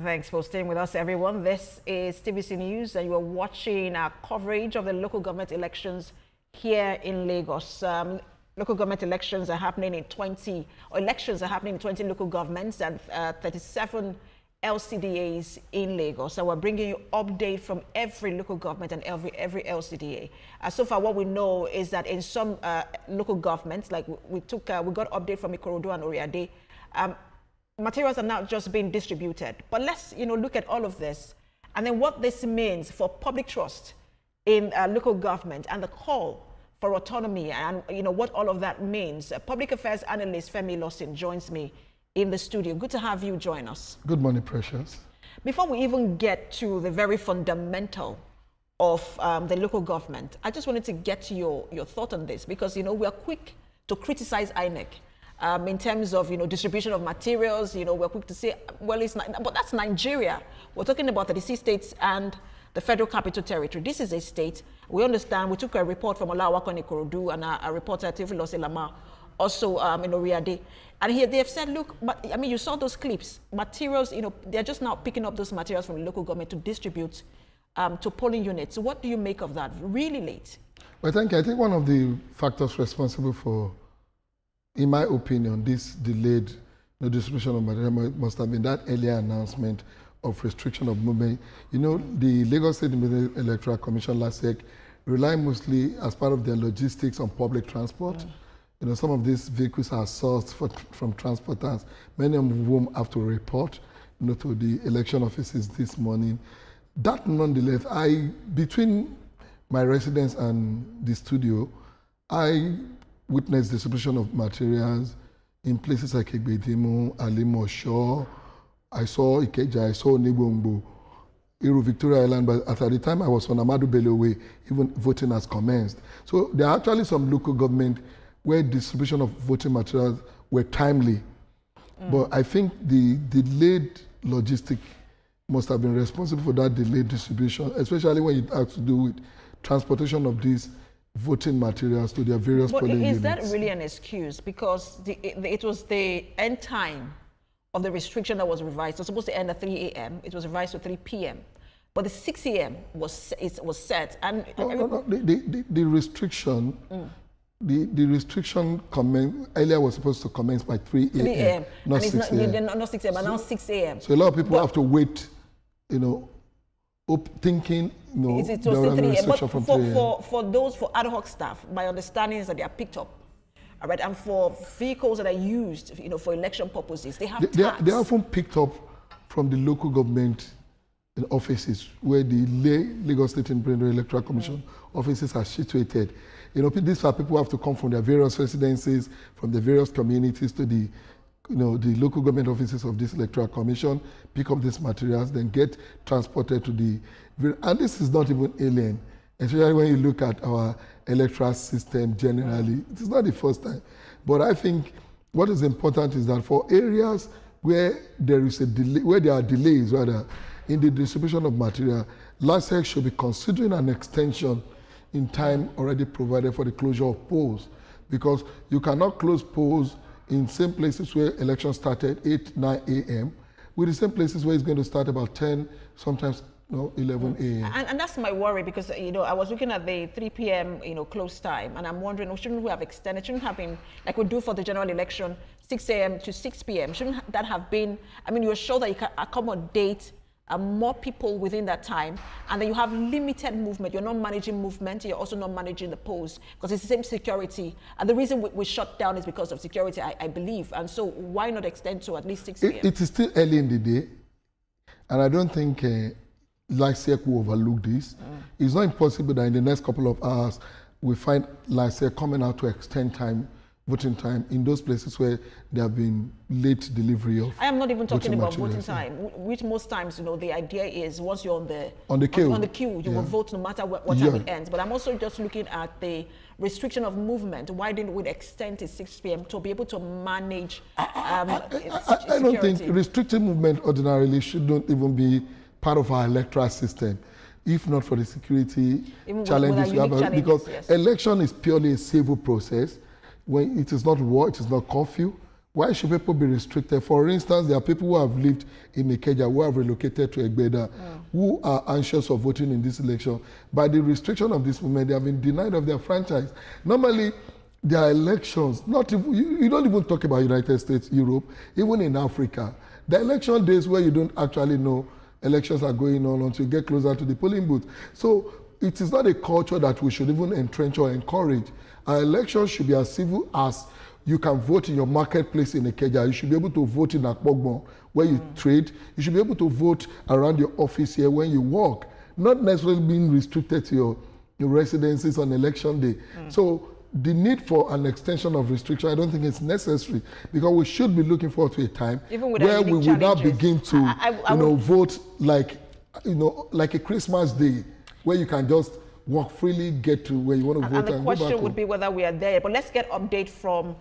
Thanks for staying with us, everyone. This is TVC News, and you are watching our coverage of the local government elections here in Lagos. Local government elections are happening in 20 local governments and 37 LCDAs in Lagos. So we're bringing you update from every local government and every LCDA. So far, what we know is that in some local governments, like we got update from Ikorodu and Oriade. Materials are now just being distributed. But let's look at all of this and then what this means for public trust in local government and the call for autonomy and what all of that means. Public affairs analyst Femi Lawson joins me in the studio. Good to have you join us. Good morning, Precious. Before we even get to the very fundamental of the local government, I just wanted to get to your thought on this because we are quick to criticize INEC. In terms of distribution of materials, we're quick to say, well, but that's Nigeria. We're talking about the 36 states and the Federal Capital Territory. This is a state. We understand. We took a report from Olawakon Ikorodu and a reporter Theophilus Elama, also in Oriade, and here they have said, look, you saw those clips. Materials, they're just now picking up those materials from the local government to distribute to polling units. So what do you make of that? Really late. Well, thank you. I think one of the factors responsible for, in my opinion, this delayed distribution of material must have been that earlier announcement of restriction of movement. The Lagos State Electoral Commission last year relied mostly as part of their logistics on public transport. Some of these vehicles are sourced from transporters, many of whom have to report to the election offices this morning. That nonetheless, between my residence and the studio, I witnessed distribution of materials in places like Egbedimo, Alimosho. I saw Ikeja, I saw Nibombo, Iru Victoria Island, but at the time I was on Amadu Bello Way, even voting has commenced. So there are actually some local government where distribution of voting materials were timely. But I think the delayed logistic must have been responsible for that delayed distribution, especially when it has to do with transportation of these voting materials to their various polling units. Is that really an excuse? Because it was the end time of the restriction that was revised. It was supposed to end at 3 a.m. It was revised to 3 p.m. But the 6 a.m. was set. And the restriction, the restriction earlier was supposed to commence by 3 a.m. Not 6 a.m. Not 6 a.m. but now 6 a.m. So a lot of people have to wait, thinking, it was 3 a.m. But for those, for ad hoc staff, my understanding is that they are picked up. All right, and for vehicles that are used, for election purposes, they have tags. They are often picked up from the local government offices where the Lagos State Electoral Commission offices are situated. These are people who have to come from their various residences, from the various communities to the local government offices of this Electoral Commission, pick up these materials, then get transported to the... And this is not even alien, especially when you look at our electoral system generally. It is not the first time. But I think what is important is that for areas where there is a delay, where there are delays rather, in the distribution of material, LASEC should be considering an extension in time already provided for the closure of polls, because you cannot close polls in same places where elections started 8, 9 a.m. with the same places where it's going to start about 10, sometimes 11 a.m. And that's my worry, because I was looking at the 3 p.m. close time, and I'm wondering, shouldn't we have extended? Shouldn't have been like we do for the general election, 6 a.m. to 6 p.m. Shouldn't that have been? You're sure that you can accommodate more people within that time, and then you have limited movement. You're not managing movement. You're also not managing the polls, because it's the same security. And the reason we shut down is because of security, I believe. And so why not extend to at least 6 p.m.? It is still early in the day, and I don't think LASEC will overlook this. It's not impossible that in the next couple of hours we find LASEC coming out to extend voting time in those places where there have been late delivery of. I am not even talking about voting time, which most times, the idea is once you're on the queue, you will vote no matter what time it ends. But I'm also just looking at the restriction of movement. Why didn't we extend to 6 p.m. to be able to manage I don't think restricted movement ordinarily shouldn't even be part of our electoral system, if not for the security challenges we have. Because election is purely a civil process. When it is not war, it is not curfew. Why should people be restricted? For instance, there are people who have lived in Ikeja, who have relocated to Egbeda, who are anxious of voting in this election. By the restriction of this movement, they have been denied of their franchise. Normally, there are elections, not even, you don't even talk about United States, Europe, even in Africa. The election days where you don't actually know elections are going on until you get closer to the polling booth. So it is not a culture that we should even entrench or encourage. Our elections should be as civil as you can vote in your marketplace in Ikeja. You should be able to vote in Akpogbon where you trade. You should be able to vote around your office here when you work, not necessarily being restricted to your residences on election day. So the need for an extension of restriction, I don't think it's necessary, because we should be looking forward to a time where we will now begin to vote like like a Christmas day, where you can just walk freely, get to where you want to vote. And the question would be whether we are there. But let's get update from